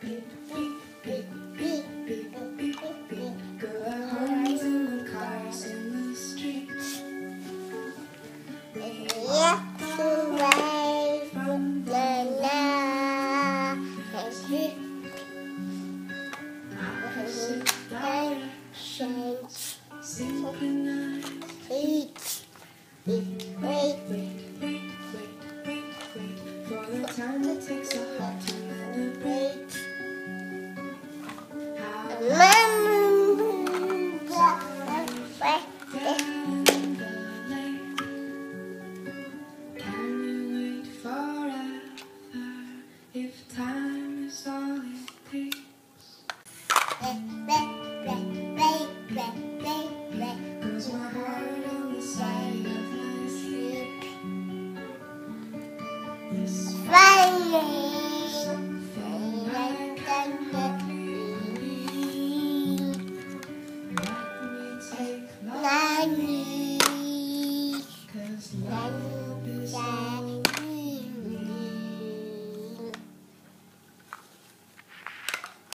Beep, beep, beep, beep, beep, beep, beep. Girl, the horns and the cars in the streets. We walk away from the night. Synchronized. Wait, wait, wait, wait, wait, wait, for the time it takes a heart to